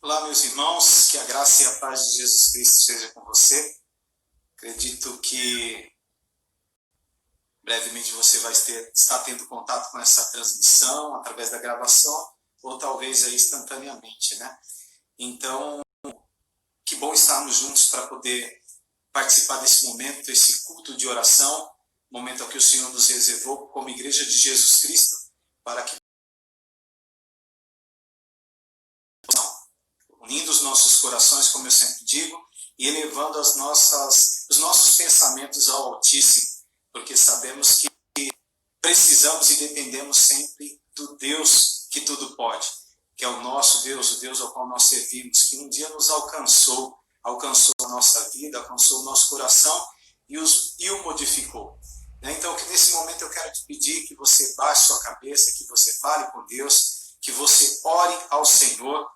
Olá, meus irmãos, que a graça e a paz de Jesus Cristo seja com você. Acredito que brevemente você vai estar tendo contato com essa transmissão através da gravação, ou talvez aí instantaneamente, né? Então, que bom estarmos juntos para poder participar desse momento, esse culto de oração, momento ao que o Senhor nos reservou como Igreja de Jesus Cristo, para que unindo os nossos corações, como eu sempre digo, e elevando os nossos pensamentos ao Altíssimo, porque sabemos que precisamos e dependemos sempre do Deus que tudo pode, que é o nosso Deus, o Deus ao qual nós servimos, que um dia nos alcançou a nossa vida, alcançou o nosso coração e o modificou. Então, que nesse momento eu quero te pedir que você baixe sua cabeça, que você fale com Deus, que você ore ao Senhor,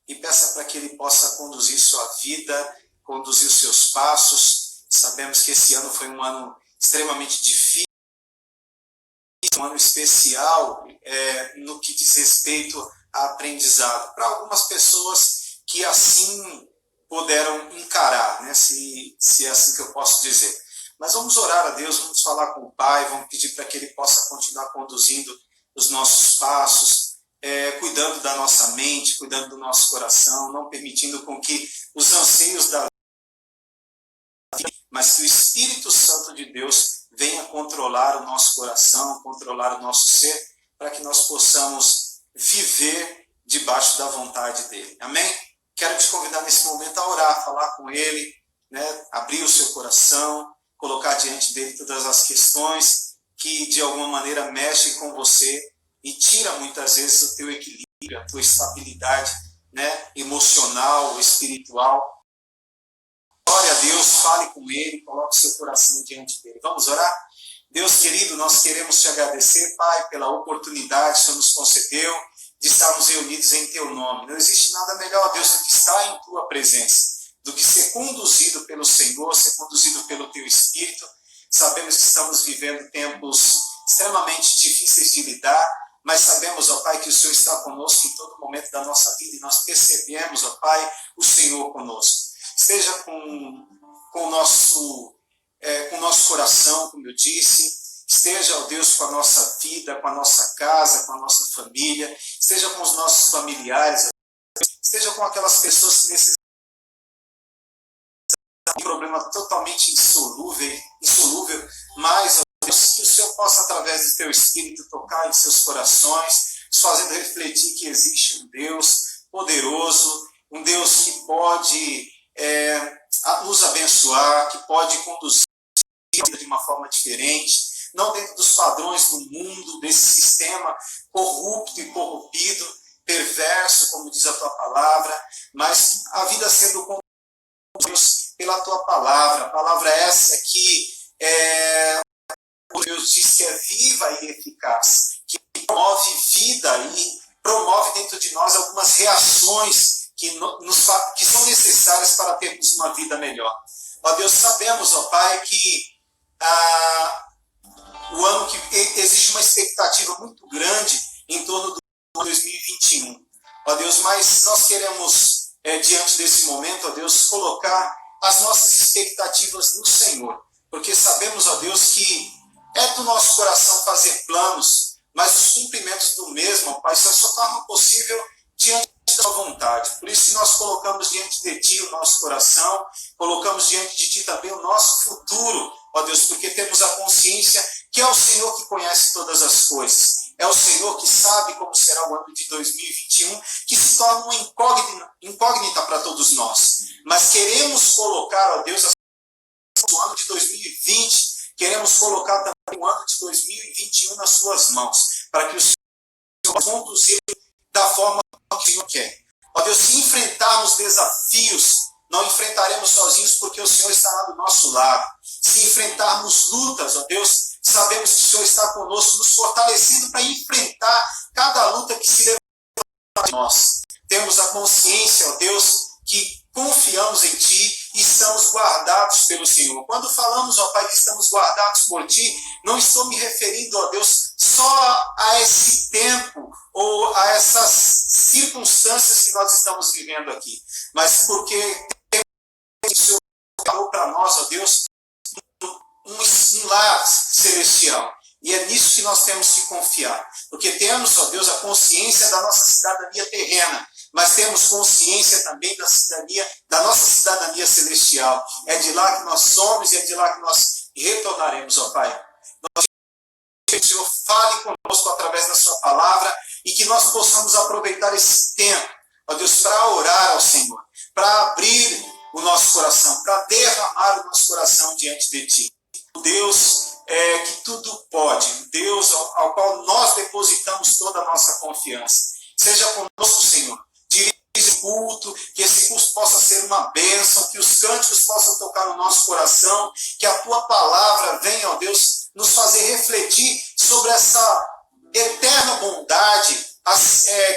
e peça para que Ele possa conduzir sua vida, conduzir os seus passos. Sabemos que esse ano foi um ano extremamente difícil, um ano especial no que diz respeito a aprendizado. Para algumas pessoas que assim puderam encarar, né? Se é assim que eu posso dizer. Mas vamos orar a Deus, vamos falar com o Pai, vamos pedir para que Ele possa continuar conduzindo os nossos passos, cuidando da nossa mente, cuidando do nosso coração, não permitindo com que os anseios da vida, mas que o Espírito Santo de Deus venha controlar o nosso coração, controlar o nosso ser, para que nós possamos viver debaixo da vontade dEle. Amém? Quero te convidar nesse momento a orar, falar com Ele, né? Abrir o seu coração, colocar diante dEle todas as questões que de alguma maneira mexem com você, e tira muitas vezes o teu equilíbrio, a tua estabilidade, né, emocional, espiritual. Ore a Deus, fale com Ele, coloque seu coração diante dEle. Vamos orar? Deus querido, nós queremos te agradecer, Pai, pela oportunidade que o Senhor nos concedeu de estarmos reunidos em Teu nome. Não existe nada melhor, Deus, do que estar em Tua presença, do que ser conduzido pelo Senhor, ser conduzido pelo Teu Espírito. Sabemos que estamos vivendo tempos extremamente difíceis de lidar, mas sabemos, ó Pai, que o Senhor está conosco em todo momento da nossa vida e nós percebemos, ó Pai, o Senhor conosco. Esteja com o nosso coração, como eu disse, esteja, ó Deus, com a nossa vida, com a nossa casa, com a nossa família, esteja com os nossos familiares, esteja com aquelas pessoas que necessitam de um problema totalmente insolúvel, mas, que o Senhor possa, através do Teu Espírito, tocar em seus corações, nos fazendo refletir que existe um Deus poderoso, um Deus que pode nos abençoar, que pode conduzir de uma forma diferente, não dentro dos padrões do mundo, desse sistema corrupto e corrompido, perverso, como diz a Tua palavra, mas a vida sendo conduzida pela Tua palavra. A palavra essa que Deus diz que é viva e eficaz, que promove vida e promove dentro de nós algumas reações que são necessárias para termos uma vida melhor. Ó Deus, sabemos, ó Pai, que o ano que existe uma expectativa muito grande em torno do ano 2021. Ó Deus, mas nós queremos, diante desse momento, ó Deus, colocar as nossas expectativas no Senhor, porque sabemos, ó Deus, que é do nosso coração fazer planos, mas os cumprimentos do mesmo, ó Pai, só tornam possível diante da Tua vontade. Por isso que nós colocamos diante de Ti o nosso coração, colocamos diante de Ti também o nosso futuro, ó Deus, porque temos a consciência que é o Senhor que conhece todas as coisas. É o Senhor que sabe como será o ano de 2021, que se torna uma incógnita para todos nós. Mas queremos colocar, ó Deus, o ano de 2020, queremos colocar também o ano de 2021 nas Suas mãos, para que o Senhor possa conduzir da forma que o Senhor quer. Ó Deus, se enfrentarmos desafios, não enfrentaremos sozinhos, porque o Senhor estará do nosso lado. Se enfrentarmos lutas, ó Deus, sabemos que o Senhor está conosco, nos fortalecendo para enfrentar cada luta que se levanta de nós. Temos a consciência, ó Deus, que confiamos em Ti e estamos guardados pelo Senhor. Quando falamos, ó Pai, que estamos guardados por Ti, não estou me referindo, ó Deus, só a esse tempo ou a essas circunstâncias que nós estamos vivendo aqui, mas porque o Senhor falou para nós, ó Deus, um lar celestial. E é nisso que nós temos que confiar. Porque temos, ó Deus, a consciência da nossa cidadania terrena, mas temos consciência também da nossa cidadania celestial. É de lá que nós somos e é de lá que nós retornaremos, ó Pai. Nós que o Senhor fale conosco através da sua palavra e que nós possamos aproveitar esse tempo, ó Deus, para orar ao Senhor, para abrir o nosso coração, para derramar o nosso coração diante de Ti. O Deus que tudo pode, Deus ao qual nós depositamos toda a nossa confiança. Seja conosco, Senhor. Dirige o culto, que esse culto possa ser uma bênção, que os cânticos possam tocar no nosso coração, que a Tua palavra venha, ó Deus, nos fazer refletir sobre essa eterna bondade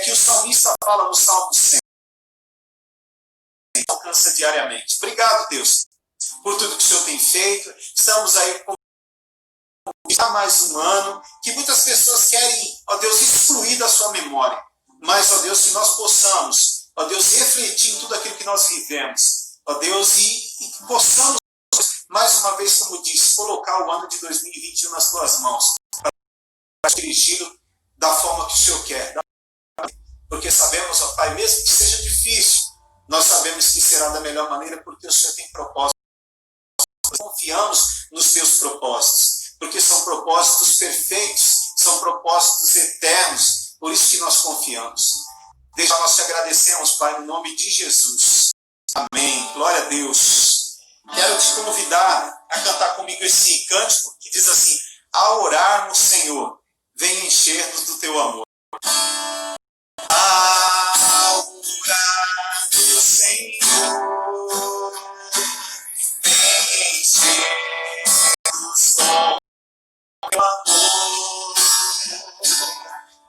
que o salmista fala no Salmo 100. Alcança diariamente. Obrigado, Deus, por tudo que o Senhor tem feito. Estamos aí com mais um ano, que muitas pessoas querem, ó Deus, excluir da sua memória. Mas, ó Deus, que nós possamos, ó Deus, refletir em tudo aquilo que nós vivemos, ó Deus, e possamos, mais uma vez, como disse, colocar o ano de 2021 nas tuas mãos, para dirigi-lo da forma que o Senhor quer. Porque sabemos, ó Pai, mesmo que seja difícil, nós sabemos que será da melhor maneira, porque o Senhor tem propósito. Confiamos nos teus propósitos, porque são propósitos perfeitos, são propósitos eternos, por isso que nós confiamos. Desde já nós te agradecemos, Pai, no nome de Jesus. Amém. Glória a Deus. Quero te convidar a cantar comigo esse cântico que diz assim: ao orarmos, Senhor, vem encher-nos do teu amor. Ao orarmos, Senhor, vem encher-nos com teu amor.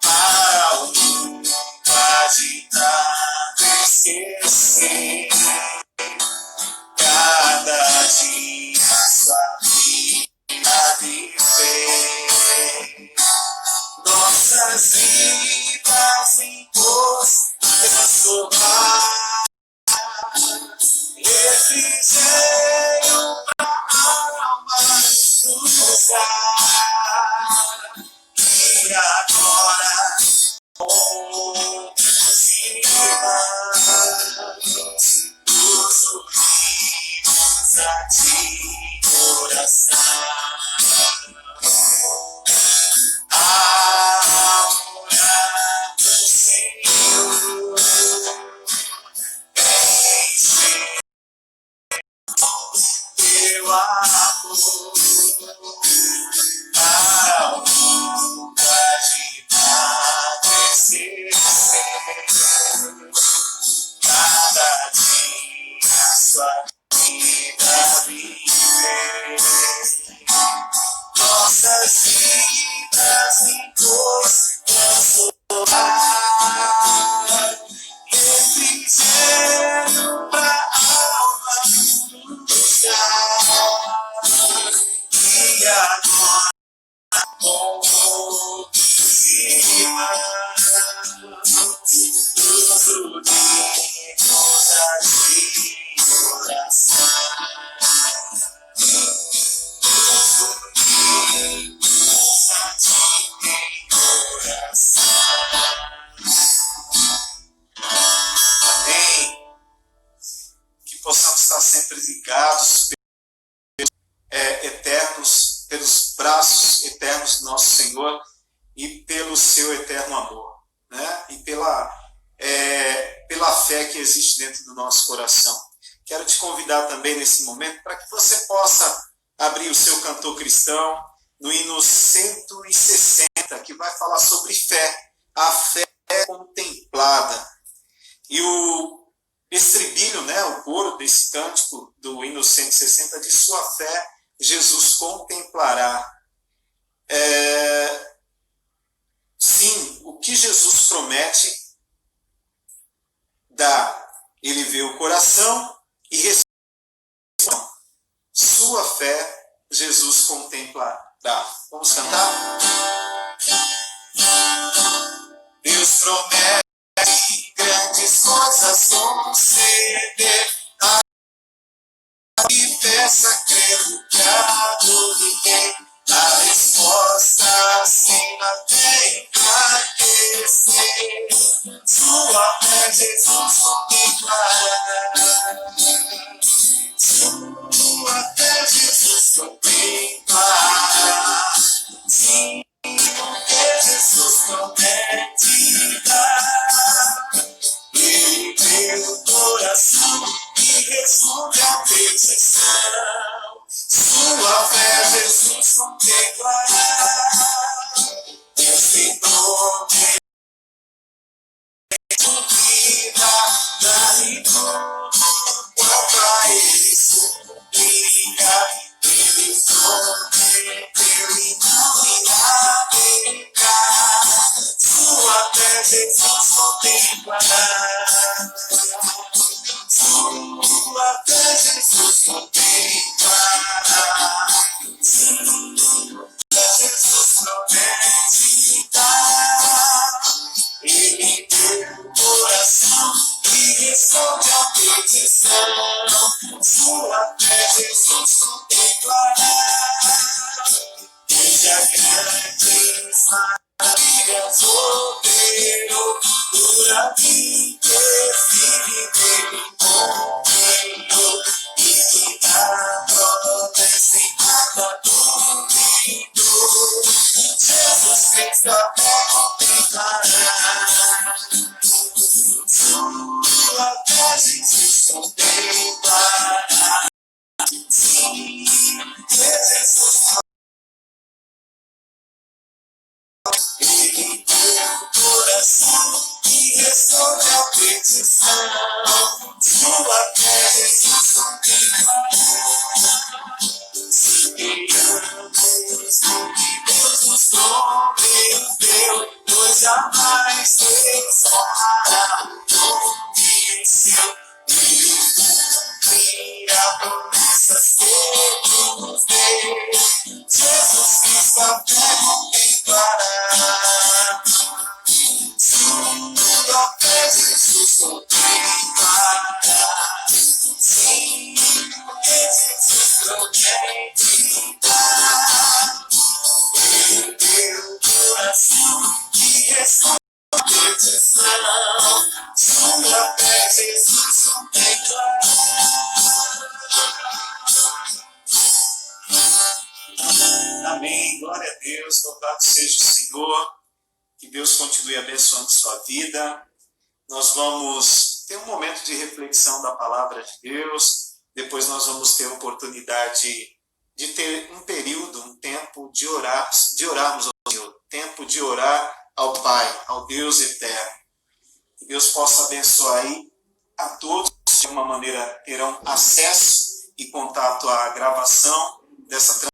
Para o mundo agitado esquecer, cada dia sua vida viver. Nossas vidas em paz transformar, refrigério pra alma nos dar. E agora, os irmãos, nos unimos a ti, oração. A orar do Senhor, enche teu amor. Ao mundo agitado esquecer, cada dia sua vida viver. Nossas vidas em dois transformar, refrigério pra alma nos dar. E agora, com outros irmãos, nos unimos a ti, oração. Nos unimos a ti em oração. Amém. Que possamos estar sempre ligados, eternos, pelos braços eternos do nosso Senhor e pelo seu eterno amor, né? E pela fé que existe dentro do nosso coração. Quero te convidar também nesse momento para que você possa abrir o seu cantor cristão no hino 160, que vai falar sobre fé, a fé contemplada. E o estribilho, né, o coro desse cântico do hino 160, de sua fé Jesus contemplará. Sim, o que Jesus promete, dá. Ele vê o coração e responde. Sua fé Jesus contemplará. Vamos cantar? promete grandes coisas conceder. E peça, crendo que adorei. A resposta sem até enfraquecer. Sua fé, Jesus, contemplará. Sua fé, Jesus, contemplará. Sim, porque Jesus promete dar. Ele vê o coração e responde a petição. Sua fé, Jesus contemplará. Deus tem prometido vida, dá-lhe tudo quanto a Ele suplica. Ele prometeu e não irá pecar. Sua fé, Jesus contemplará. Sua fé, Jesus contemplará. Sim, Jesus promete dar. Ele deu o coração e responde a petição. Sua fé, Jesus contemplará. Veja grandes maravilhas operou. Cura quem vive nele morreu. E que dá promessa em nada duvidou. Jesus fez a fé contemplará. Sua fé, Jesus contemplará. Sim, Jesus. Ele deu o coração e responde a petição. Sua fé, Jesus contemplará. Se criamos no que Deus nos prometeu, pois jamais desonrará o nome seu. Ele cumprirá promessas que nos deu. Jesus Cristo a fé contemplará. Sua fé, Jesus contemplará. Sim, porque Jesus promete dar. Ele deu o coração e responde a petição. Sua fé, Jesus contemplará. Amém, glória a Deus, louvado seja o Senhor, que Deus continue abençoando sua vida. Nós vamos ter um momento de reflexão da palavra de Deus, depois nós vamos ter a oportunidade de ter um período, um tempo de orarmos ao Senhor, tempo de orar ao Pai, ao Deus eterno. Que Deus possa abençoar aí a todos, de uma maneira terão acesso e contato à gravação dessa transmissão,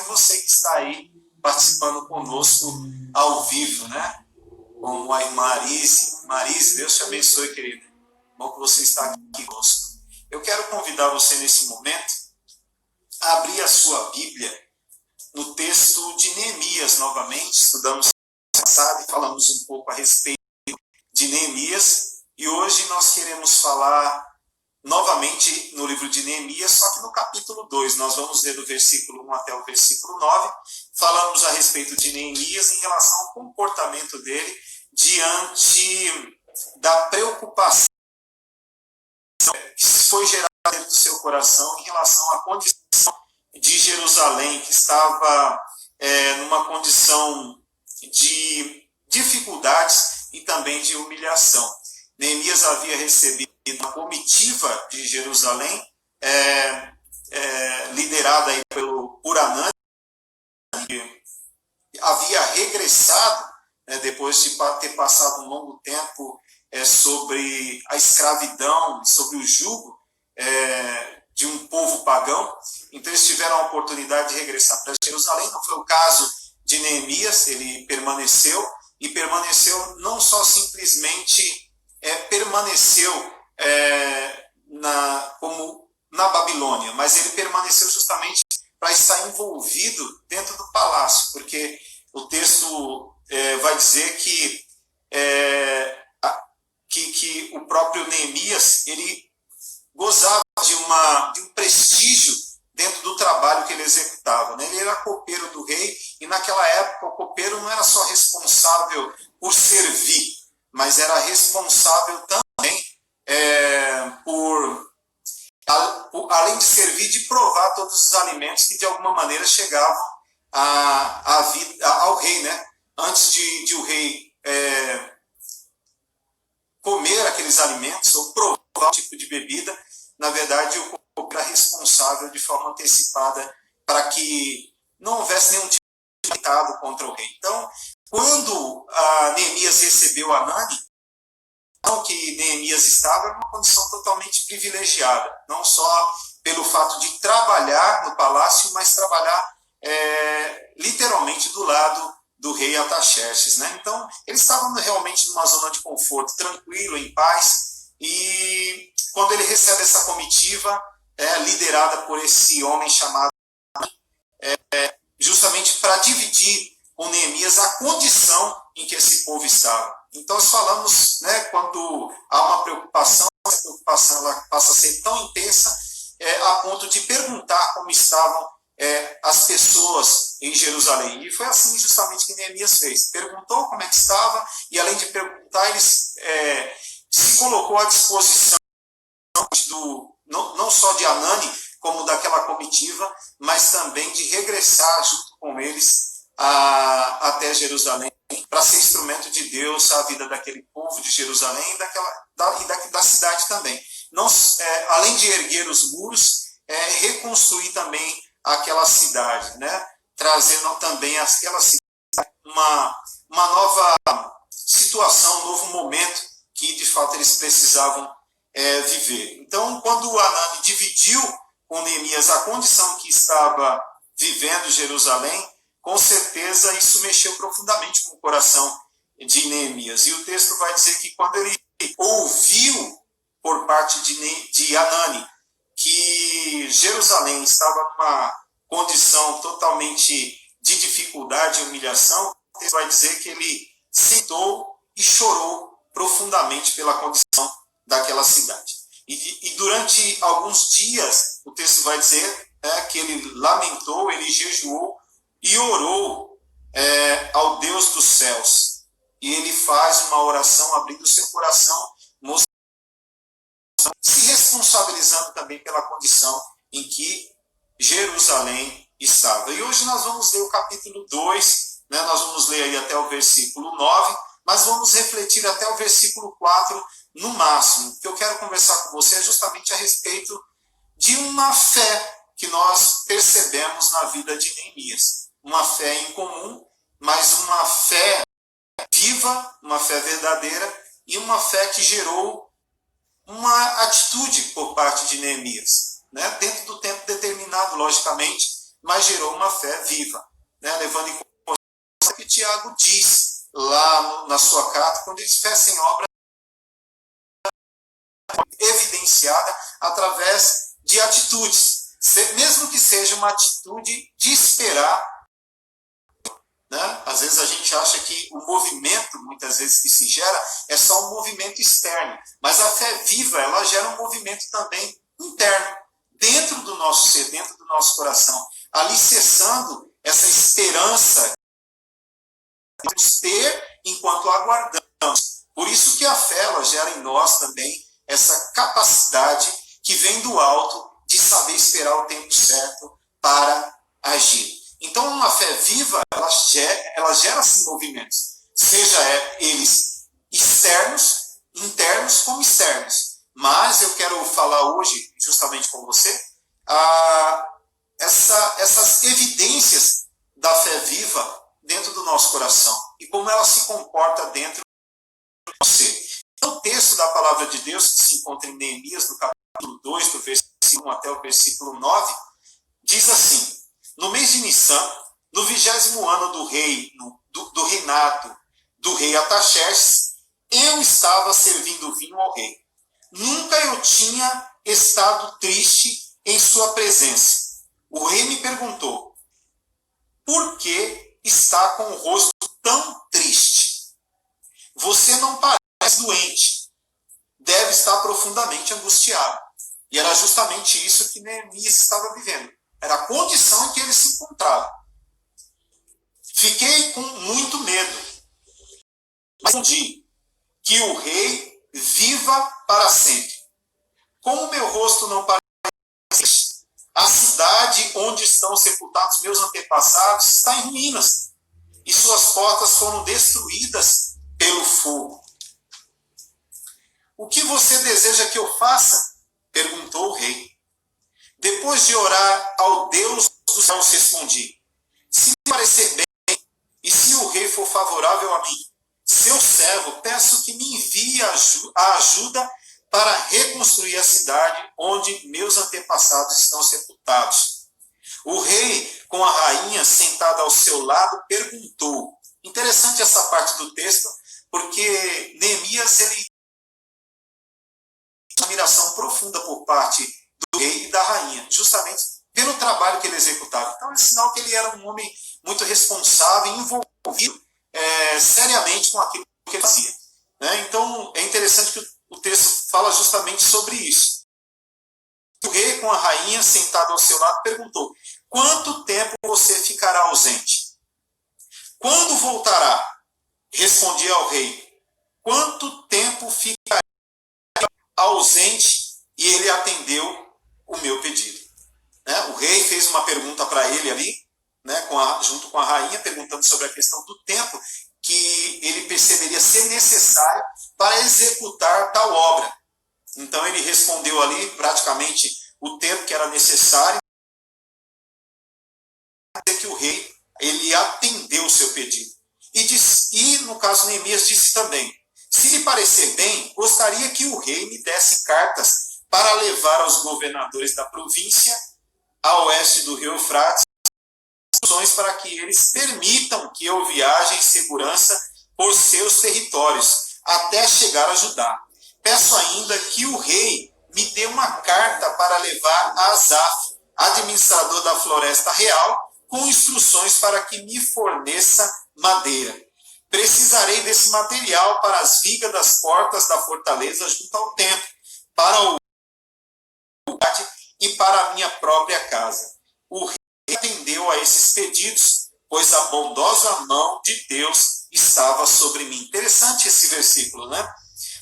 e você que está aí participando conosco ao vivo, né? Como a irmã Marise. Marise, Deus te abençoe, querida. Bom que você está aqui conosco. Eu quero convidar você nesse momento a abrir a sua Bíblia no texto de Neemias novamente. Estudamos passado e falamos um pouco a respeito de Neemias, e hoje nós queremos falar novamente no livro de Neemias, só que no capítulo 2, nós vamos ler do versículo 1 até o versículo 9, falamos a respeito de Neemias em relação ao comportamento dele diante da preocupação que foi gerada dentro do seu coração em relação à condição de Jerusalém, que estava numa condição de dificuldades e também de humilhação. Neemias havia recebido uma comitiva de Jerusalém, liderada aí por Anani, que havia regressado, depois de ter passado um longo tempo sobre a escravidão, sobre o jugo de um povo pagão. Então eles tiveram a oportunidade de regressar para Jerusalém. Não foi o caso de Neemias, ele permaneceu, e permaneceu não só simplesmente permaneceu como na Babilônia, mas ele permaneceu justamente para estar envolvido dentro do palácio, porque o texto vai dizer que que o próprio Neemias, ele gozava de um prestígio dentro do trabalho que ele executava, né? Ele era copeiro do rei, e naquela época o copeiro não era só responsável por servir, mas era responsável também além de servir, de provar todos os alimentos que de alguma maneira chegavam ao rei, né? Antes de o rei comer aqueles alimentos ou provar um tipo de bebida, na verdade o copeiro era responsável de forma antecipada para que não houvesse nenhum tipo de atentado contra o rei. Então, quando Neemias recebeu Hanani, que Neemias estava era uma condição totalmente privilegiada, não só pelo fato de trabalhar no palácio, mas trabalhar literalmente do lado do rei Artaxerxes, né? Então, eles estavam realmente numa zona de conforto, tranquilo, em paz, e quando ele recebe essa comitiva, liderada por esse homem chamado justamente para dividir com Neemias a condição em que esse povo estava. Então, nós falamos, né, quando há uma preocupação, essa preocupação ela passa a ser tão intensa a ponto de perguntar como estavam as pessoas em Jerusalém. E foi assim justamente que Neemias fez. Perguntou como é que estava, e além de perguntar, ele se colocou à disposição não só de Hanani, como daquela comitiva, mas também de regressar junto com eles até Jerusalém, para ser instrumento de Deus à vida daquele povo de Jerusalém e da cidade também. Não, além de erguer os muros, reconstruir também aquela cidade, né? Trazendo também aquela cidade uma nova situação, um novo momento que de fato eles precisavam viver. Então, quando o Hanani dividiu com Neemias a condição que estava vivendo Jerusalém, com certeza isso mexeu profundamente com o coração de Neemias. E o texto vai dizer que quando ele ouviu por parte de Hanani que Jerusalém estava numa condição totalmente de dificuldade e humilhação, o texto vai dizer que ele sentou e chorou profundamente pela condição daquela cidade. E durante alguns dias, o texto vai dizer que ele lamentou, ele jejuou e orou ao Deus dos céus. E ele faz uma oração abrindo o seu coração, se responsabilizando também pela condição em que Jerusalém estava. E hoje nós vamos ler o capítulo 2, né? Nós vamos ler aí até o versículo 9, mas vamos refletir até o versículo 4 no máximo. O que eu quero conversar com você é justamente a respeito de uma fé que nós percebemos na vida de Neemias. Uma fé incomum, mas uma fé viva, uma fé verdadeira e uma fé que gerou uma atitude por parte de Neemias, né? Dentro do tempo determinado, logicamente, mas gerou uma fé viva, né? Levando em conta o que Tiago diz lá na sua carta, quando ele diz fé sem obra evidenciada através de atitudes, mesmo que seja uma atitude de esperar, né? Às vezes a gente acha que o movimento, muitas vezes, que se gera é só um movimento externo, mas a fé viva, ela gera um movimento também interno, dentro do nosso ser, dentro do nosso coração, alicerçando essa esperança que vamos ter enquanto aguardamos. Por isso que a fé, ela gera em nós também essa capacidade que vem do alto de saber esperar o tempo certo para agir. Então, uma fé viva, ela gera assim, movimentos, seja eles externos, internos como externos. Mas eu quero falar hoje, justamente com você, essas evidências da fé viva dentro do nosso coração e como ela se comporta dentro do nosso ser. Então, o texto da palavra de Deus, que se encontra em Neemias, no capítulo 2, do versículo 1 até o versículo 9, diz assim: no mês de Nissan, no 20º ano do reinado do rei Artaxerxes, eu estava servindo vinho ao rei. Nunca eu tinha estado triste em sua presença. O rei me perguntou: por que está com o rosto tão triste? você não parece doente, deve estar profundamente angustiado. E era justamente isso que Neemias estava vivendo. Era a condição em que ele se encontrava. Fiquei com muito medo, mas entendi que o rei viva para sempre. Como meu rosto não parece, a cidade onde estão sepultados meus antepassados está em ruínas, e suas portas foram destruídas pelo fogo. O que você deseja que eu faça? Perguntou o rei. Depois de orar ao Deus dos céus, respondi: se me parecer bem, e se o rei for favorável a mim, seu servo, peço que me envie a ajuda para reconstruir a cidade onde meus antepassados estão sepultados. O rei, com a rainha sentada ao seu lado, perguntou. Interessante essa parte do texto, porque Neemias, ele tem uma admiração profunda por parte do rei e da rainha, justamente pelo trabalho que ele executava. Então é sinal que ele era um homem muito responsável e envolvido seriamente com aquilo que ele fazia. Né? Então é interessante que o texto fala justamente sobre isso. O rei, com a rainha sentada ao seu lado, perguntou: quanto tempo você ficará ausente? Quando voltará? Respondi ao rei: quanto tempo ficará ausente? E ele atendeu o meu pedido. Né? O rei fez uma pergunta para ele ali, né, junto com a rainha, perguntando sobre a questão do tempo que ele perceberia ser necessário para executar tal obra. Então ele respondeu ali praticamente o tempo que era necessário, que o rei ele atendeu o seu pedido. E no caso Neemias disse também: se lhe parecer bem, gostaria que o rei me desse cartas para levar aos governadores da província a oeste do rio Eufrates, para que eles permitam que eu viaje em segurança por seus territórios, até chegar a Judá. Peço ainda que o rei me dê uma carta para levar a Asaf, administrador da floresta real, com instruções para que me forneça madeira. Precisarei desse material para as vigas das portas da fortaleza junto ao templo, para o e para a minha própria casa. O rei atendeu a esses pedidos, pois a bondosa mão de Deus estava sobre mim. Interessante esse versículo, né?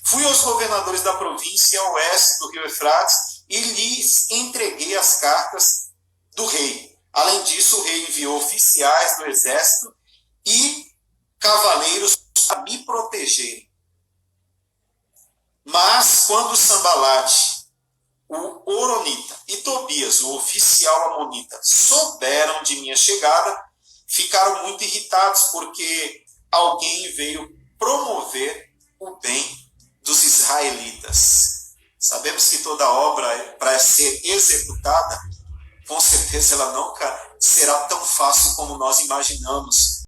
Fui aos governadores da província a oeste do rio Eufrates e lhes entreguei as cartas do rei. Além disso, o rei enviou oficiais do exército e cavaleiros para me protegerem. Mas quando Sambalate, o Horonita, e Tobias, o oficial amonita, souberam de minha chegada, ficaram muito irritados, porque alguém veio promover o bem dos israelitas. Sabemos que toda obra, para ser executada, com certeza ela nunca será tão fácil como nós imaginamos.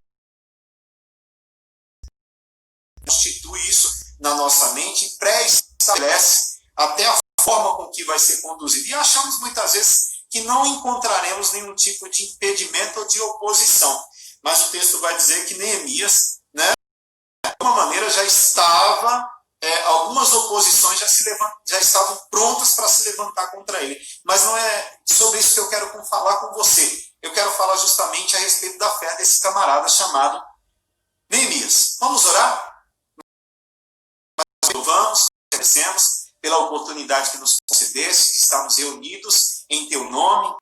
Constitui isso na nossa mente e pré-estabelece até a forma com que vai ser conduzido. E achamos muitas vezes que não encontraremos nenhum tipo de impedimento ou de oposição. Mas o texto vai dizer que Neemias, né, de alguma maneira, já estava, algumas oposições já estavam prontas para se levantar contra ele. Mas não é sobre isso que eu quero falar com você. Eu quero falar justamente a respeito da fé desse camarada chamado Neemias. Vamos orar? Louvamos, agradecemos pela oportunidade que nos concedeste, que estamos reunidos em teu nome,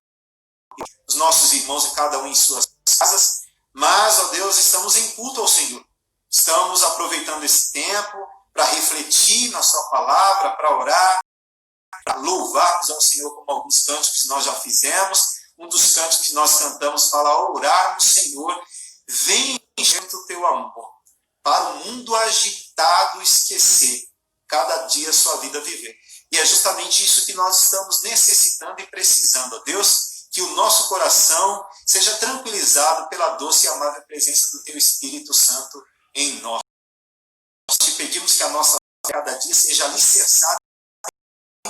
os nossos irmãos e cada um em suas casas, mas, ó Deus, estamos em culto ao Senhor. Estamos aproveitando esse tempo para refletir na sua palavra, para orar, para louvarmos ao Senhor, como alguns cânticos nós já fizemos. Um dos cânticos que nós cantamos fala: orar no Senhor, vem enchendo o teu amor, para o mundo agitado esquecer, cada dia a sua vida viver. E é justamente isso que nós estamos necessitando e precisando, ó Deus, que o nosso coração seja tranquilizado pela doce e amável presença do Teu Espírito Santo em nós. Nós te pedimos que a nossa fé cada dia seja alicerçada,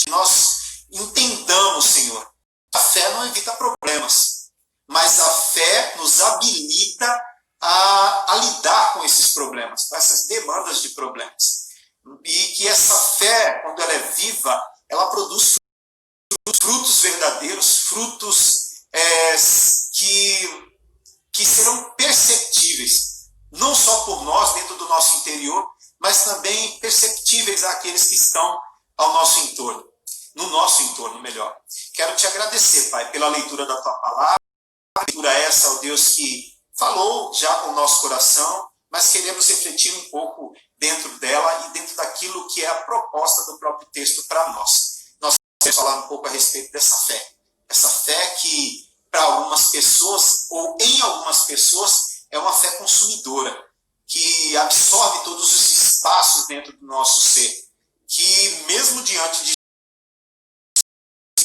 que nós entendamos, Senhor, a fé não evita problemas, mas a fé nos habilita a lidar com esses problemas, com essas demandas de problemas. E que essa fé, quando ela é viva, ela produz frutos verdadeiros, frutos que serão perceptíveis, não só por nós, dentro do nosso interior, mas também perceptíveis àqueles que estão ao nosso entorno, no nosso entorno, melhor. Quero te agradecer, Pai, pela leitura da Tua palavra, a leitura essa, ó Deus, que falou já com o nosso coração, mas queremos refletir um pouco dentro dela e dentro daquilo que é a proposta do próprio texto para nós. Nós queremos falar um pouco a respeito dessa fé. Essa fé que, para algumas pessoas, ou em algumas pessoas, é uma fé consumidora, que absorve todos os espaços dentro do nosso ser, que mesmo diante de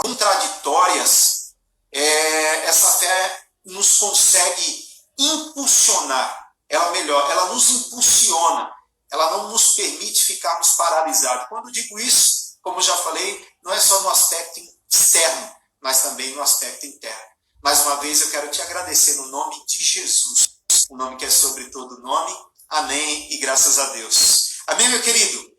contraditórias, essa fé nos consegue impulsionar, ela nos impulsiona, ela não nos permite ficarmos paralisados. Quando digo isso, como já falei, não é só no aspecto externo, mas também no aspecto interno. Mais uma vez eu quero te agradecer no nome de Jesus, o nome que é sobre todo nome. Amém e graças a Deus. Amém, meu querido?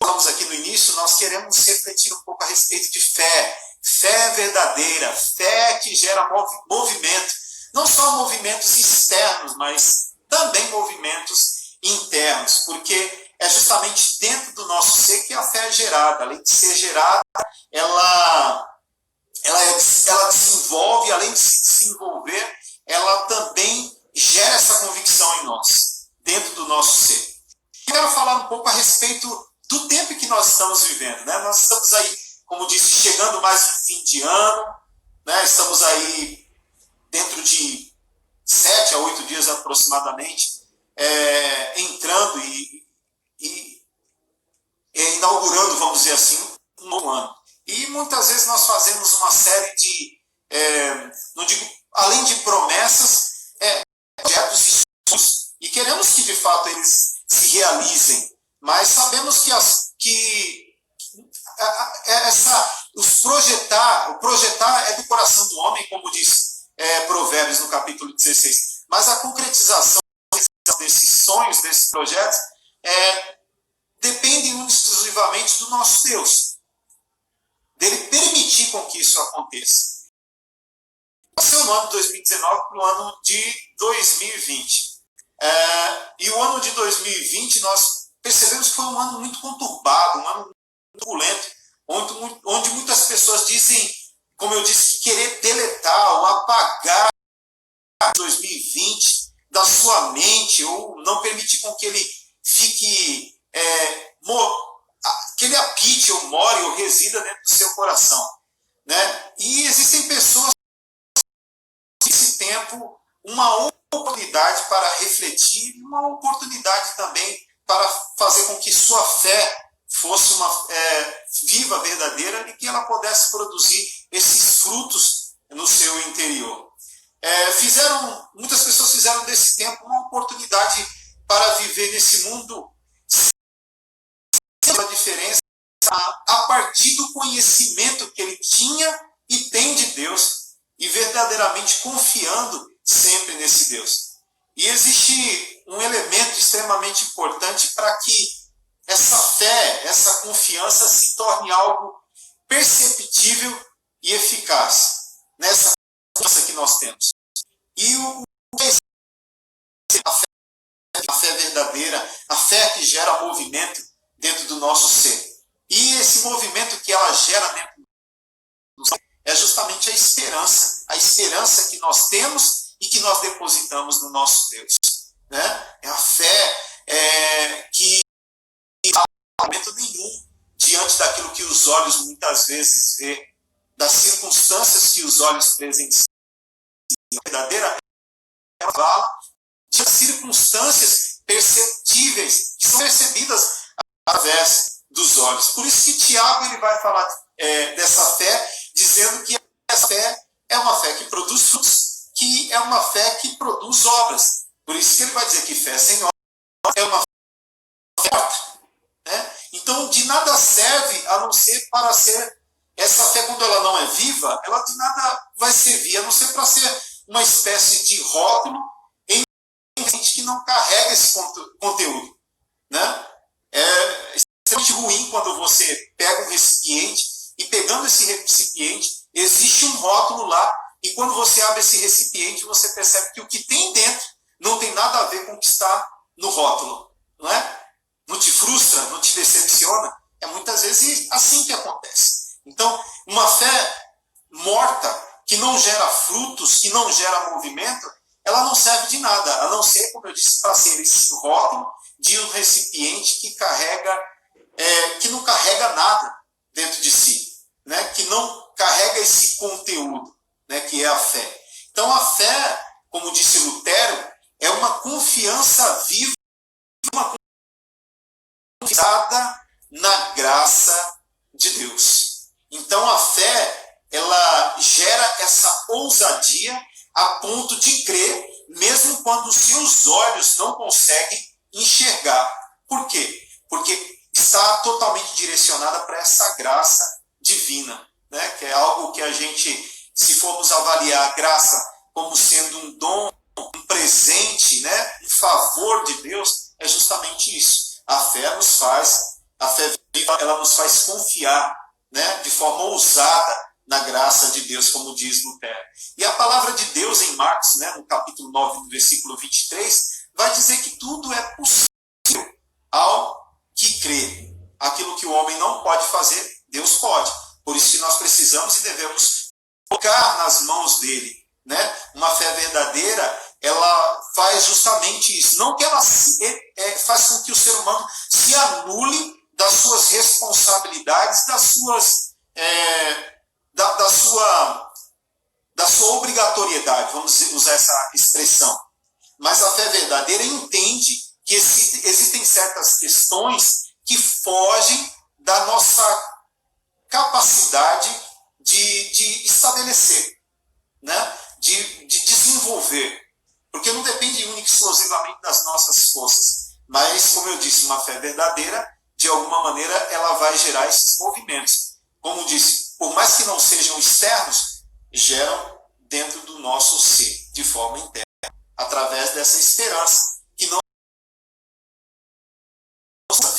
Vamos aqui no início, nós queremos refletir um pouco a respeito de fé. Fé verdadeira, fé que gera movimento. Não só movimentos externos, mas também movimentos internos. Porque é justamente dentro do nosso ser que a fé é gerada. Além de ser gerada, ela desenvolve, além de se desenvolver, ela também gera essa convicção em nós, dentro do nosso ser. Quero falar um pouco a respeito do tempo que nós estamos vivendo, né? Nós estamos aí, como disse, chegando mais no fim de ano, né? Estamos aí dentro de 7 a 8 dias aproximadamente, entrando e inaugurando, vamos dizer assim, um novo ano. E muitas vezes nós fazemos uma série de, não digo, além de promessas, projetos e sonhos, e queremos que de fato eles se realizem, mas sabemos o projetar é do coração do homem, como diz Provérbios no capítulo 16, mas a concretização desses sonhos, desses projetos, depende exclusivamente do nosso Deus, dele permitir com que isso aconteça. Passou o ano de 2019 para o ano de 2020. E o ano de 2020 nós percebemos que foi um ano muito conturbado, um ano muito turbulento, onde muitas pessoas dizem, como eu disse, querer deletar ou apagar 2020 da sua mente, ou não permitir com que ele fique, que ele habite ou more ou resida dentro do seu coração, né? E existem pessoas que nesse tempo uma oportunidade para refletir, uma oportunidade também para fazer com que sua fé fosse uma viva, verdadeira, e que ela pudesse produzir esses frutos no seu interior. Muitas pessoas fizeram desse tempo uma oportunidade para viver nesse mundo sem a diferença a partir do conhecimento que ele tinha e tem de Deus, e verdadeiramente confiando sempre nesse Deus. E existe um elemento extremamente importante para que essa fé, essa confiança se torne algo perceptível e eficaz nessa confiança que nós temos. E a fé verdadeira, a fé que gera movimento dentro do nosso ser. E esse movimento que ela gera dentro do nosso ser é justamente a esperança que nós temos e que nós depositamos no nosso Deus, né? É a fé que não há momento nenhum diante daquilo que os olhos muitas vezes vê, das circunstâncias que os olhos presenciam. A verdadeira fala de circunstâncias perceptíveis, que são percebidas através dos olhos. Por isso que Tiago ele vai falar dessa fé, dizendo que essa fé é uma fé que produz frutos, que é uma fé que produz obras. Por isso que ele vai dizer que fé sem obras é uma fé morta, né? Então, de nada serve a não ser para ser, essa fé quando ela não é viva, ela de nada vai servir, a não ser para ser uma espécie de rótulo que não carrega esse conteúdo, né? É extremamente ruim quando você pega um recipiente e, pegando esse recipiente, existe um rótulo lá, e quando você abre esse recipiente, você percebe que o que tem dentro não tem nada a ver com o que está no rótulo, não é? Não te frustra, não te decepciona? É muitas vezes assim que acontece. Então, uma fé morta, que não gera frutos, que não gera movimento, ela não serve de nada, a não ser, como eu disse, para ser esse rótulo de um recipiente que que não carrega nada dentro de si, né? Que não carrega esse conteúdo, né? Que é a fé. Então, a fé, como disse Lutero, é uma confiança viva, uma confiança na graça de Deus. Então, a fé, ela gera essa ousadia a ponto de crer, mesmo quando os seus olhos não conseguem enxergar. Por quê? Porque está totalmente direcionada para essa graça divina, né? Que é algo que a gente, se formos avaliar a graça como sendo um dom, um presente, né? Um favor de Deus, é justamente isso. A fé viva, ela nos faz confiar, né? De forma ousada na graça de Deus, como diz Lutero. E a palavra de Deus em Marcos, né, no capítulo 9, no versículo 23, vai dizer que tudo é possível ao que crê. Aquilo que o homem não pode fazer, Deus pode. Por isso que nós precisamos e devemos colocar nas mãos dele, né? Uma fé verdadeira, ela faz justamente isso. Não que ela faz com que o ser humano se anule das suas responsabilidades, da sua obrigatoriedade, vamos usar essa expressão. Mas a fé verdadeira entende que existem certas questões que fogem da nossa capacidade de estabelecer, né? de desenvolver. Porque não depende única e exclusivamente das nossas forças. Mas, como eu disse, uma fé verdadeira, de alguma maneira, ela vai gerar esses movimentos. Como disse, por mais que não sejam externos, geram dentro do nosso ser, de forma interna, através dessa esperança, que não é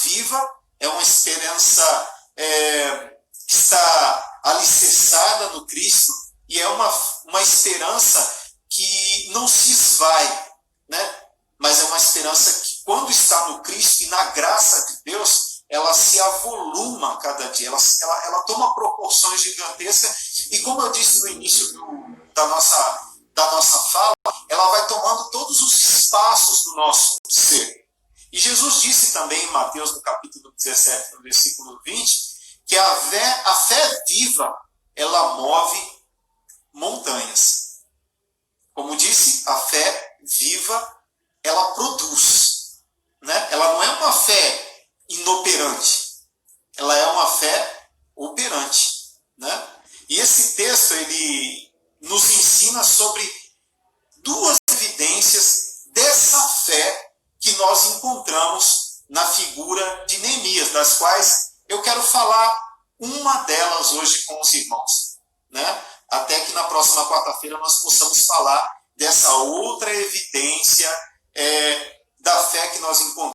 viva, é uma esperança que está alicerçada no Cristo, e é uma esperança que não se esvai, né? Mas é uma esperança que, quando está no Cristo e na graça de Deus, ela se avoluma cada dia, ela toma proporções gigantescas, e como eu disse no início da nossa fala, ela vai tomando todos os espaços do nosso ser. E Jesus disse também em Mateus, no capítulo 17, no versículo 20, que a fé viva, ela move montanhas. Como disse, a fé viva, ela produz, né? Ela não é uma fé inoperante, ela é uma fé operante, né? E esse texto, ele nos ensina sobre duas evidências dessa fé que nós encontramos na figura de Neemias, das quais eu quero falar uma delas hoje com os irmãos, né? Até que na próxima quarta-feira nós possamos falar dessa outra evidência da fé que nós encontramos.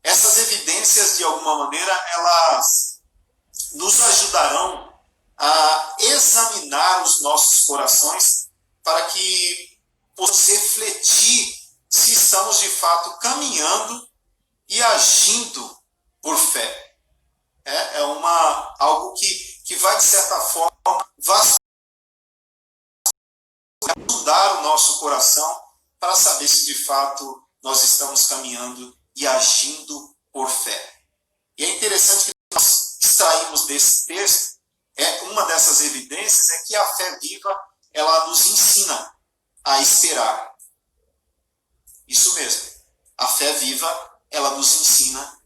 Essas evidências, de alguma maneira, elas nos ajudarão a examinar os nossos corações para que possamos refletir se estamos de fato caminhando e agindo por fé. É algo que vai, de certa forma, vasculhar o nosso coração para saber se de fato nós estamos caminhando e agindo por fé. E é interessante que nós extraímos desse texto, uma dessas evidências é que a fé viva, ela nos ensina a esperar. Isso mesmo. A fé viva, ela nos ensina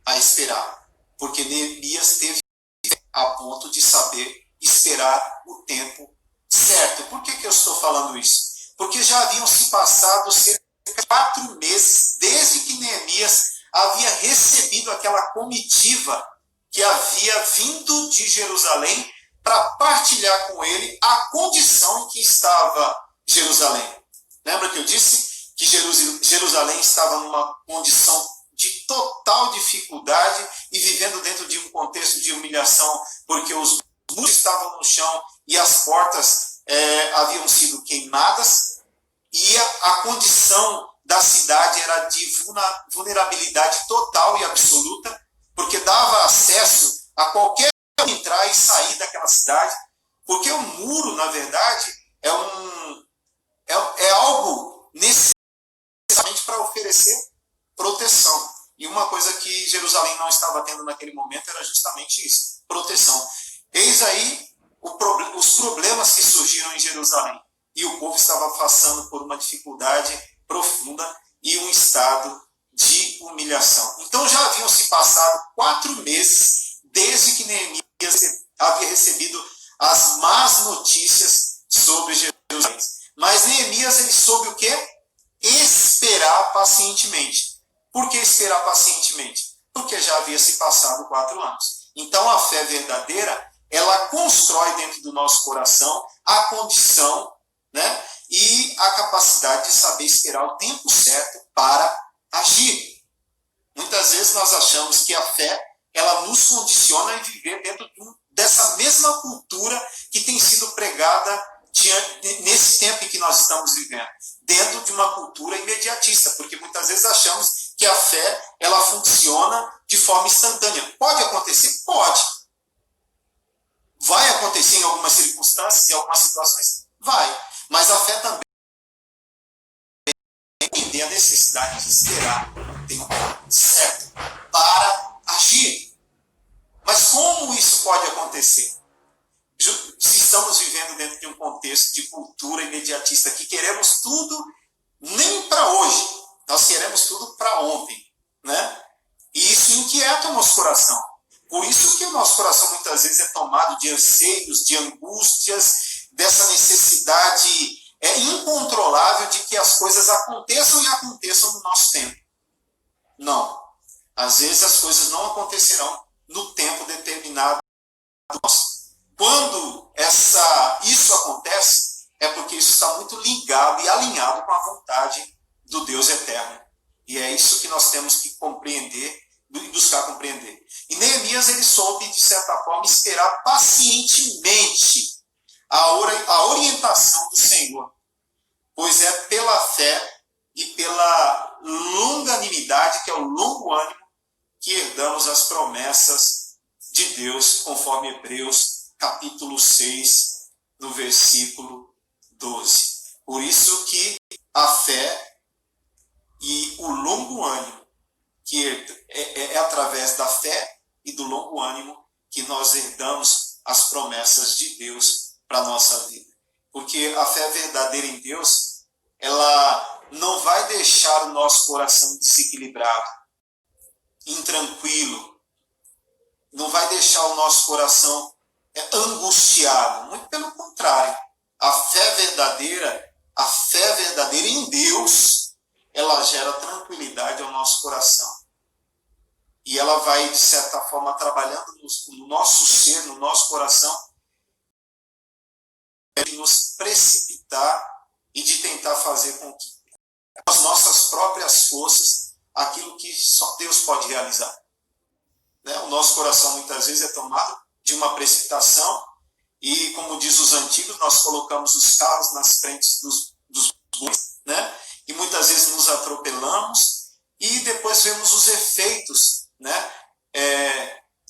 a esperar. Porque Neemias teve a ponto de saber esperar o tempo certo. Por que eu estou falando isso? Porque já haviam se passado cerca de 4 meses desde que Neemias havia recebido aquela comitiva que havia vindo de Jerusalém para partilhar com ele a condição em que estava Jerusalém. Lembra que eu disse que Jerusalém estava numa condição de total dificuldade e vivendo dentro de um contexto de humilhação, porque os muros estavam no chão e as portas haviam sido queimadas, e a condição da cidade era de vulnerabilidade total e absoluta, porque dava acesso a qualquer um entrar e sair daquela cidade, porque o muro, na verdade, é algo necessariamente para oferecer proteção. E uma coisa que Jerusalém não estava tendo naquele momento era justamente isso, proteção. Eis aí os problemas que surgiram em Jerusalém. E o povo estava passando por uma dificuldade profunda e um estado de humilhação. Então já haviam se passado 4 meses desde que Neemias havia recebido as más notícias sobre Jerusalém. Mas Neemias, ele soube o quê? Esperar pacientemente. Por que esperar pacientemente? Porque já havia se passado 4 anos. Então a fé verdadeira, ela constrói dentro do nosso coração a condição, né, e a capacidade de saber esperar o tempo certo para agir. Muitas vezes nós achamos que a fé, ela nos condiciona a viver dentro dessa mesma cultura que tem sido pregada nesse tempo em que nós estamos vivendo, dentro de uma cultura imediatista, porque muitas vezes achamos que a fé, ela funciona de forma instantânea. Pode acontecer? Pode. Vai acontecer em algumas circunstâncias, em algumas situações? Vai. Mas a fé também entender a necessidade de esperar o tempo certo para agir. Mas como isso pode acontecer? Se estamos vivendo dentro de um contexto de cultura imediatista, que queremos tudo nem para hoje, nós queremos tudo para ontem, né? E isso inquieta o nosso coração. Por isso que o nosso coração muitas vezes é tomado de anseios, de angústias, dessa necessidade incontrolável de que as coisas aconteçam e aconteçam no nosso tempo. Não. Às vezes as coisas não acontecerão no tempo determinado nosso. Quando isso acontece, é porque isso está muito ligado e alinhado com a vontade do Deus eterno. E é isso que nós temos que compreender e buscar compreender. E Neemias, ele soube, de certa forma, esperar pacientemente a orientação do Senhor, pois é pela fé e pela longanimidade, que é o longo ânimo, que herdamos as promessas de Deus, conforme Hebreus capítulo 6, no versículo 12. Por isso que a fé e o longo ânimo, que é através da fé e do longo ânimo que nós herdamos as promessas de Deus para a nossa vida. Porque a fé verdadeira em Deus, ela não vai deixar o nosso coração desequilibrado, intranquilo, não vai deixar o nosso coração angustiado. Muito pelo contrário. A fé verdadeira em Deus, ela gera tranquilidade ao nosso coração. E ela vai, de certa forma, trabalhando no nosso ser, no nosso coração, de nos precipitar e de tentar fazer com que as nossas próprias forças, aquilo que só Deus pode realizar. Né? O nosso coração muitas vezes é tomado de uma precipitação e, como diz os antigos, nós colocamos os carros nas frentes dos bois, né? E muitas vezes nos atropelamos e depois vemos os efeitos, né?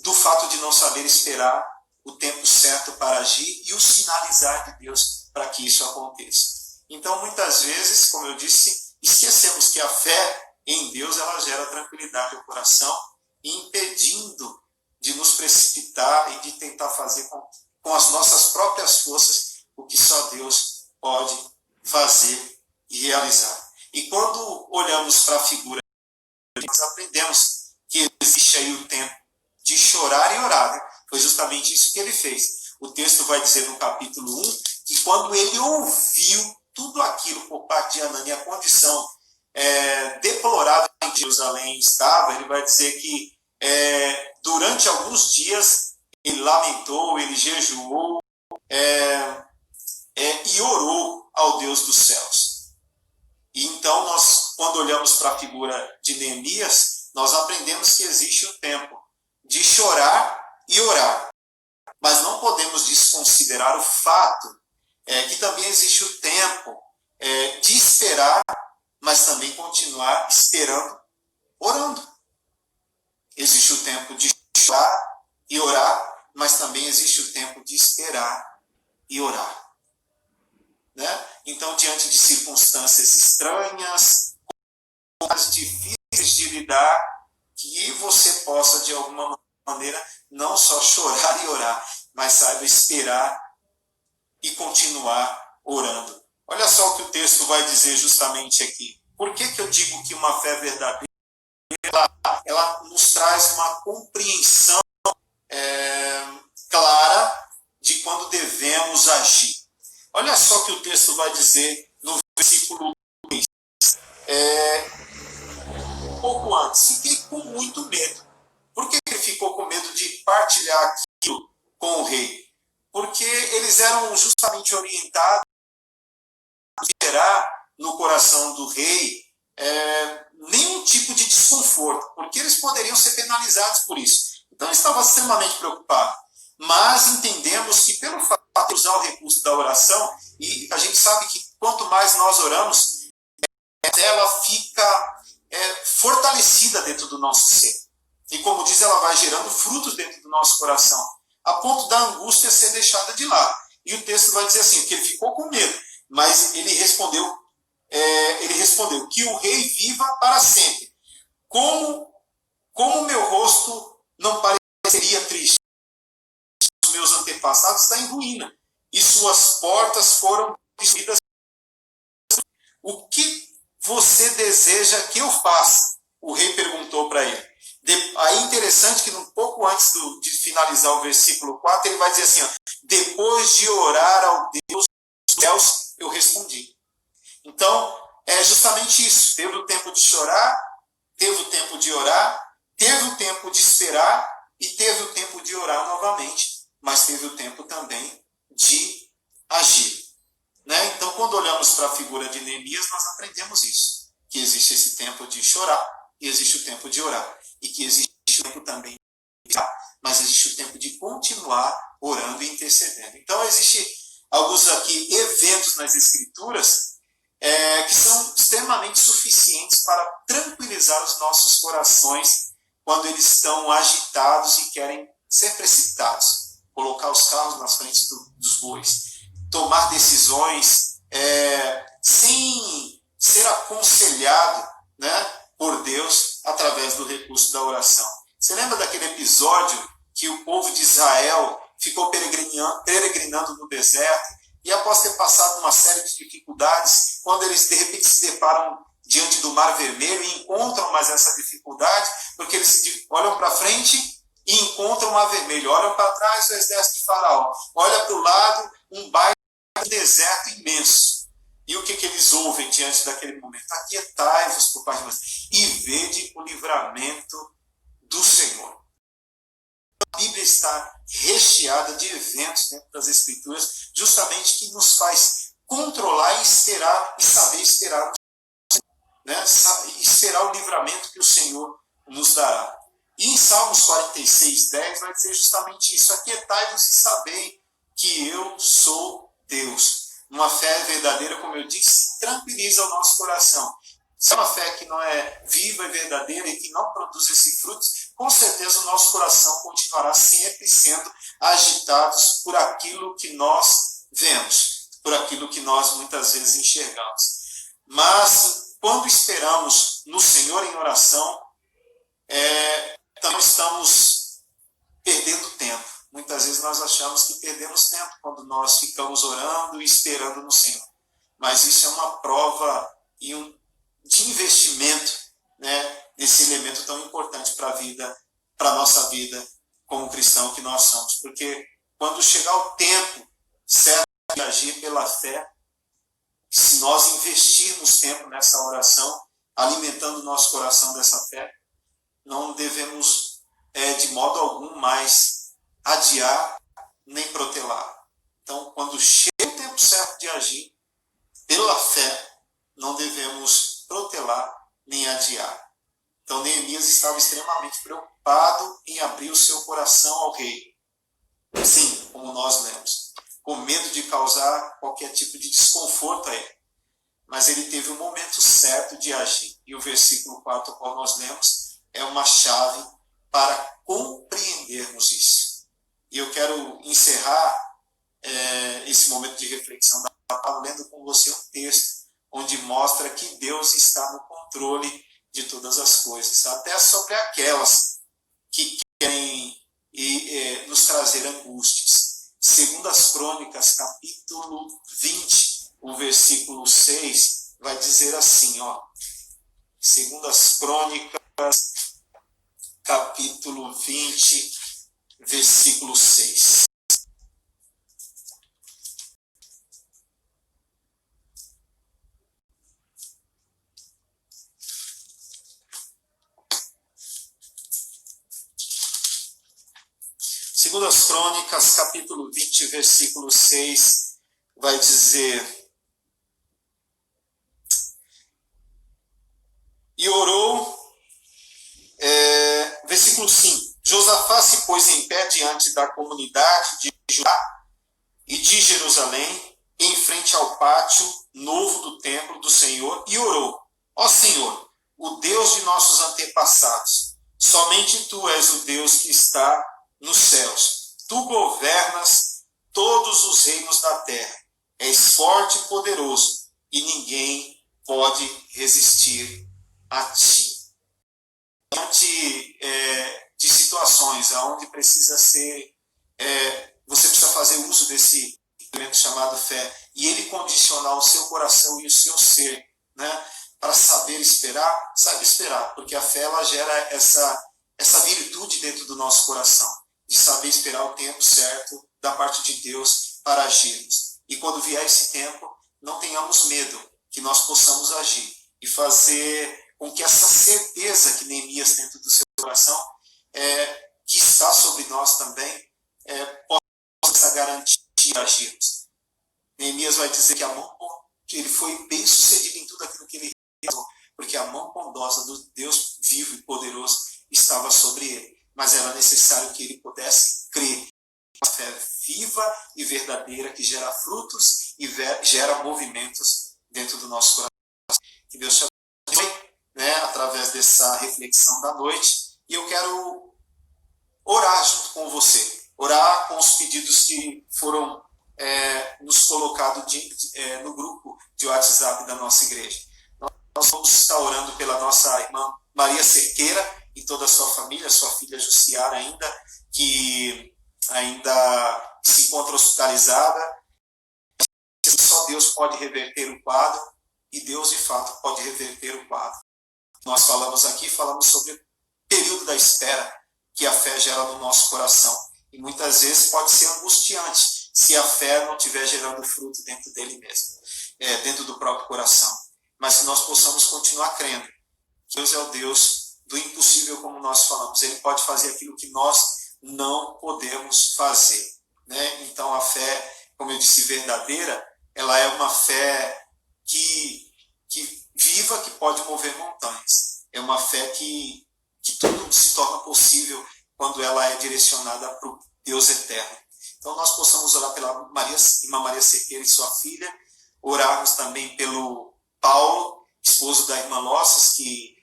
Do fato de não saber esperar o tempo certo para agir e o sinalizar de Deus para que isso aconteça. Então, muitas vezes, como eu disse, esquecemos que a fé em Deus, ela gera tranquilidade ao coração, impedindo de nos precipitar e de tentar fazer com as nossas próprias forças o que só Deus pode fazer e realizar. E quando olhamos para a figura, nós aprendemos que existe aí o tempo de chorar e orar. Né? Foi justamente isso que ele fez. O texto vai dizer no capítulo 1 que quando ele ouviu tudo aquilo por parte de Anani, a condição deplorável em que Jerusalém estava, ele vai dizer que durante alguns dias ele lamentou, ele jejuou e orou ao Deus dos céus. E então, nós, quando olhamos para a figura de Neemias, nós aprendemos que existe o tempo de chorar e orar. Mas não podemos desconsiderar o fato que também existe o tempo de esperar, mas também continuar esperando, orando. Existe o tempo de chorar e orar, mas também existe o tempo de esperar e orar. Né? Então, diante de circunstâncias estranhas, difíceis de lidar, que você possa, de alguma maneira, não só chorar e orar, mas saiba esperar e continuar orando. Olha só o que o texto vai dizer justamente aqui. Por que eu digo que uma fé verdadeira, ela nos traz uma compreensão clara de quando devemos agir? Olha só o que o texto vai dizer no versículo 2. Um pouco antes, fiquei com muito medo. Por que ele ficou com medo de partilhar aquilo com o rei? Porque eles eram justamente orientados a gerar no coração do rei nenhum tipo de desconforto, porque eles poderiam ser penalizados por isso. Então ele estava extremamente preocupado. Mas entendemos que pelo fato de usar o recurso da oração, e a gente sabe que quanto mais nós oramos, ela fica fortalecida dentro do nosso ser. E como diz, ela vai gerando frutos dentro do nosso coração, a ponto da angústia ser deixada de lado. E o texto vai dizer assim, que ele ficou com medo, mas ele respondeu que o rei viva para sempre. Como meu rosto não pareceria triste, os meus antepassados estão em ruína, e suas portas foram destruídas. O que você deseja que eu faça? O rei perguntou para ele. Aí interessante que um pouco antes de finalizar o versículo 4, ele vai dizer assim, depois de orar ao Deus dos céus, eu respondi. Então, é justamente isso. Teve o tempo de chorar, teve o tempo de orar, teve o tempo de esperar e teve o tempo de orar novamente, mas teve o tempo também de agir. Né? Então, quando olhamos para a figura de Neemias, nós aprendemos isso, que existe esse tempo de chorar e existe o tempo de orar, e que existe o tempo também de orar, mas existe o tempo de continuar orando e intercedendo. Então, existem alguns aqui eventos nas Escrituras que são extremamente suficientes para tranquilizar os nossos corações quando eles estão agitados e querem ser precipitados. Colocar os carros nas frentes dos bois. Tomar decisões sem ser aconselhado, né, por Deus através do recurso da oração. Você lembra daquele episódio que o povo de Israel ficou peregrinando no deserto e após ter passado uma série de dificuldades, quando eles de repente se deparam diante do Mar Vermelho e encontram mais essa dificuldade, porque eles olham para frente e encontram o Mar Vermelho, olham para trás o exército de Faraó, olham para o lado um baita deserto imenso. E o que eles ouvem diante daquele momento? Aquietai-vos por parte de vocês e vede o livramento do Senhor. A Bíblia está recheada de eventos dentro das Escrituras, justamente que nos faz controlar e esperar, e saber esperar, né? Esperar o livramento que o Senhor nos dará. E em Salmos 46:10 vai dizer justamente isso: aquietai-vos e sabei que eu sou Deus. Uma fé verdadeira, como eu disse, tranquiliza o nosso coração. Se é uma fé que não é viva e verdadeira e que não produz esse fruto, com certeza o nosso coração continuará sempre sendo agitados por aquilo que nós vemos, por aquilo que nós muitas vezes enxergamos. Mas quando esperamos no Senhor em oração, então estamos perdendo tempo. Muitas vezes nós achamos que perdemos tempo quando nós ficamos orando e esperando no Senhor. Mas isso é uma prova de investimento, né, nesse elemento tão importante para a vida, para a nossa vida como cristão que nós somos. Porque quando chegar o tempo certo de agir pela fé, se nós investirmos tempo nessa oração, alimentando o nosso coração dessa fé, não devemos de modo algum mais adiar nem protelar. Então, quando chega o tempo certo de agir, pela fé, não devemos protelar nem adiar. Então Neemias estava extremamente preocupado em abrir o seu coração ao rei. Sim, como nós lemos, com medo de causar qualquer tipo de desconforto a ele. Mas ele teve o momento certo de agir. E o versículo 4, qual nós lemos, é uma chave para compreendermos isso. E eu quero encerrar esse momento de reflexão da palavra lendo com você um texto onde mostra que Deus está no controle de todas as coisas, até sobre aquelas que querem nos trazer angústias. Segundo as Crônicas, capítulo 20, o versículo 6, vai dizer assim, ó. Segundo as Crônicas, capítulo 20, versículo 6. Segundo as Crônicas, capítulo 20, versículo 6, vai dizer: e orou, versículo 5, Josafá se pôs em pé diante da comunidade de Judá e de Jerusalém, em frente ao pátio novo do templo do Senhor, e orou: ó Senhor, o Deus de nossos antepassados, somente Tu és o Deus que está nos céus. Tu governas todos os reinos da terra. És forte e poderoso, e ninguém pode resistir a Ti. Diante de situações onde precisa ser, você precisa fazer uso desse elemento chamado fé, e ele condicionar o seu coração e o seu ser, né, para saber esperar, sabe esperar, porque a fé ela gera essa virtude dentro do nosso coração, de saber esperar o tempo certo da parte de Deus para agirmos. E quando vier esse tempo, não tenhamos medo, que nós possamos agir e fazer com que essa certeza que Neemias dentro do seu coração, que está sobre nós também, possa garantir agirmos. Neemias vai dizer que ele foi bem sucedido em tudo aquilo que ele realizou, porque a mão bondosa do Deus vivo e poderoso estava sobre ele. Mas era necessário que ele pudesse crer. Uma fé viva e verdadeira que gera frutos e gera movimentos dentro do nosso coração. Que Deus te abençoe, né, através dessa reflexão da noite. E eu quero orar junto com você. Orar com os pedidos que foram nos colocados no grupo de WhatsApp da nossa igreja. Nós vamos estar orando pela nossa irmã Maria Cerqueira e toda a sua família, sua filha Jussiara que ainda se encontra hospitalizada. Só Deus pode reverter o quadro, e Deus de fato pode reverter o quadro. Nós falamos sobre o período da espera que a fé gera no nosso coração, e muitas vezes pode ser angustiante se a fé não estiver gerando fruto dentro dele mesmo, dentro do próprio coração. Mas que nós possamos continuar crendo que Deus é o Deus do impossível, como nós falamos. Ele pode fazer aquilo que nós não podemos fazer, né? Então a fé, como eu disse, verdadeira, ela é uma fé que viva, que pode mover montanhas. É uma fé que tudo se torna possível quando ela é direcionada para o Deus eterno. Então nós possamos orar pela irmã Maria Cerqueira e sua filha, orarmos também pelo Paulo, esposo da irmã Lossas, que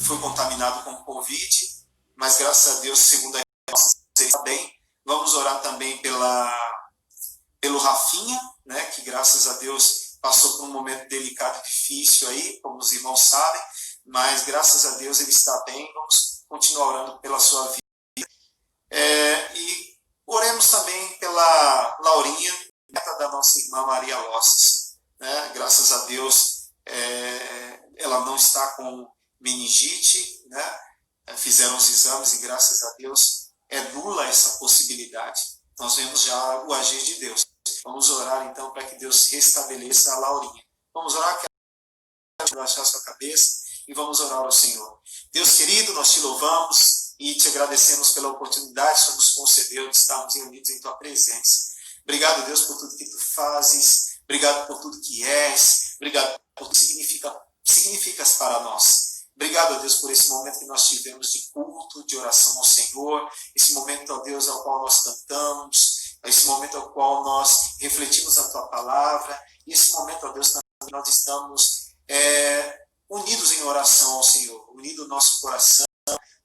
foi contaminado com Covid, mas graças a Deus, segundo a irmã Lossas, ele está bem. Vamos orar também pelo Rafinha, né, que graças a Deus passou por um momento delicado e difícil aí, como os irmãos sabem, mas graças a Deus ele está bem. Vamos continuar orando pela sua vida. E oremos também pela Laurinha, neta da nossa irmã Maria Lossas, né? Graças a Deus, ela não está com meningite, né? Fizeram os exames e graças a Deus é nula essa possibilidade. Nós vemos já o agir de Deus. Vamos orar então para que Deus restabeleça a Laurinha. Vamos orar, que ela relaxar sua cabeça, e vamos orar ao Senhor. Deus querido, nós te louvamos e te agradecemos pela oportunidade que o Senhor nos concedeu de estarmos reunidos em tua presença. Obrigado, Deus, por tudo que tu fazes. Obrigado por tudo que és. Obrigado por tudo que significas para nós. Obrigado, ó Deus, por esse momento que nós tivemos de culto, de oração ao Senhor, esse momento, ó Deus, ao qual nós cantamos, esse momento ao qual nós refletimos a Tua palavra, e esse momento, ó Deus, também nós estamos unidos em oração ao Senhor, unindo o nosso coração,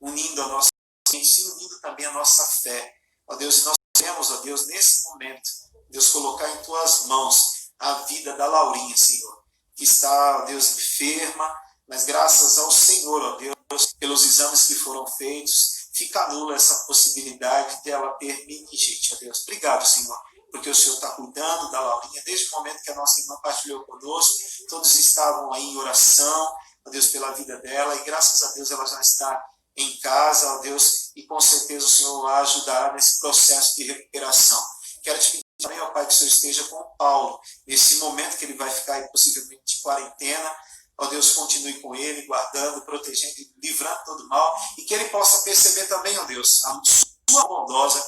unindo a nossa mente, e unindo também a nossa fé. Ó Deus, e nós queremos, ó Deus, nesse momento, Deus, colocar em Tuas mãos a vida da Laurinha, Senhor, que está, ó Deus, enferma, mas graças ao Senhor, ó Deus, pelos exames que foram feitos, fica nula essa possibilidade dela ter meningite, ó Deus. Obrigado, Senhor, porque o Senhor está cuidando da Laurinha desde o momento que a nossa irmã partilhou conosco. Todos estavam aí em oração, ó Deus, pela vida dela, e graças a Deus ela já está em casa, ó Deus, e com certeza o Senhor a ajudará nesse processo de recuperação. Quero te pedir também, ó Pai, que o Senhor esteja com o Paulo, nesse momento que ele vai ficar aí, possivelmente de quarentena. Ó Deus, continue com ele, guardando, protegendo, livrando todo mal, e que ele possa perceber também, ó Deus, a sua bondosa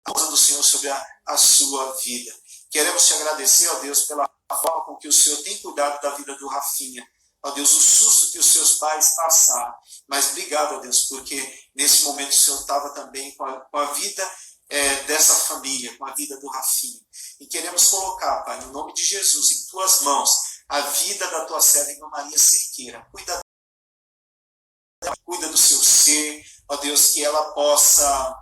do Senhor sobre a sua vida. Queremos te agradecer, ó Deus, pela forma com que o Senhor tem cuidado da vida do Rafinha. Ó Deus, o susto que os seus pais passaram. Mas obrigado, ó Deus, porque nesse momento o Senhor estava também com a vida dessa família, com a vida do Rafinha. E queremos colocar, Pai, no nome de Jesus, em Tuas mãos, a vida da Tua serva, irmã Maria Cerqueira. Cuida do seu ser, ó Deus, que ela possa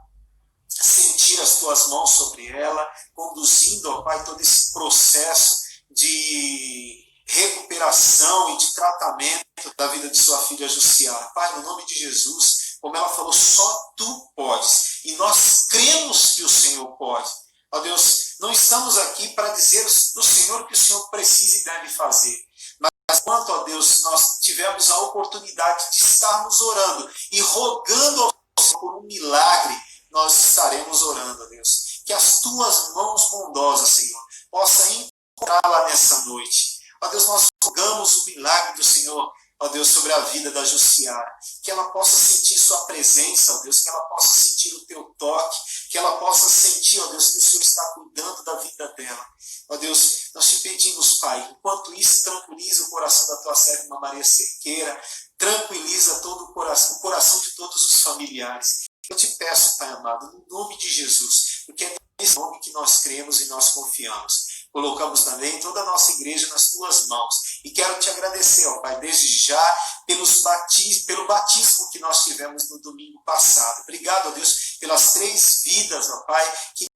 sentir as Tuas mãos sobre ela, conduzindo, ó Pai, todo esse processo de recuperação e de tratamento da vida de sua filha Jussiara. Pai, no nome de Jesus, como ela falou, só Tu podes. E nós cremos que o Senhor pode. Ó Deus, não estamos aqui para dizer do Senhor o que o Senhor precisa e deve fazer. Mas quanto, ó Deus, nós tivemos a oportunidade de estarmos orando e rogando ao Senhor por um milagre, nós estaremos orando, ó Deus. Que as Tuas mãos bondosas, Senhor, possam encontrá-la nessa noite. Ó Deus, nós rogamos o milagre do Senhor, ó Deus, sobre a vida da Jussiara. Que ela possa sentir Sua presença, ó Deus, que ela possa sentir o Teu toque, que ela possa sentir, ó Deus, que o Senhor está cuidando da vida dela. Ó Deus, nós te pedimos, Pai, enquanto isso, tranquiliza o coração da Tua serva, irmã Maria Cerqueira, tranquiliza todo o coração de todos os familiares. Eu te peço, Pai amado, no nome de Jesus, porque é nesse nome que nós cremos e nós confiamos. Colocamos também toda a nossa igreja nas Tuas mãos. E quero te agradecer, ó Pai, desde já, pelo batismo que nós tivemos no domingo passado. Obrigado, ó Deus, pelas 3 vidas, ó Pai, que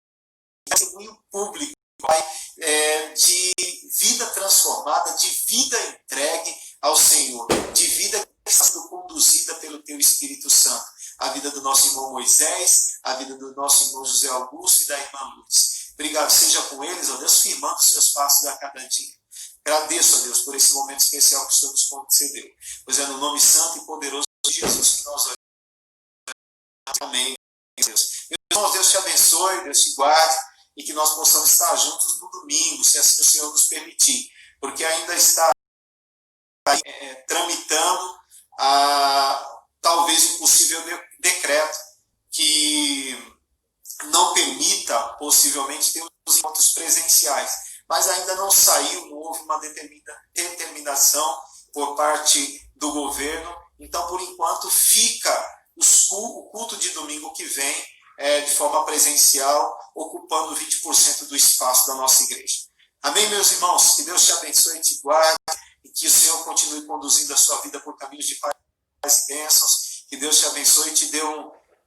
testemunho público, Pai, de vida transformada, de vida entregue ao Senhor, de vida que está sendo conduzida pelo Teu Espírito Santo. A vida do nosso irmão Moisés, a vida do nosso irmão José Augusto e da irmã Lourdes. Obrigado, seja com eles, ó Deus, firmando os seus passos a cada dia. Agradeço, ó Deus, por esse momento especial que o Senhor nos concedeu. Pois é no nome santo e poderoso de Jesus que nós oramos. Amém, Deus. Meus irmãos, Deus te abençoe, Deus te guarde, e que nós possamos estar juntos no domingo, se assim o Senhor nos permitir. Porque ainda está tramitando talvez um possível decreto que não permita, possivelmente, ter os encontros presenciais. Mas ainda não saiu, não houve uma determinação por parte do governo. Então, por enquanto, fica o culto de domingo que vem de forma presencial, ocupando 20% do espaço da nossa igreja. Amém, meus irmãos? Que Deus te abençoe e te guarde, e que o Senhor continue conduzindo a sua vida por caminhos de paz e bênçãos. Que Deus te abençoe e te dê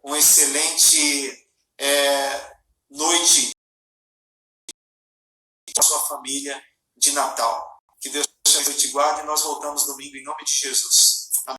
um excelente noite com a sua família de Natal. Que Deus te abençoe e te guarde, e nós voltamos domingo em nome de Jesus.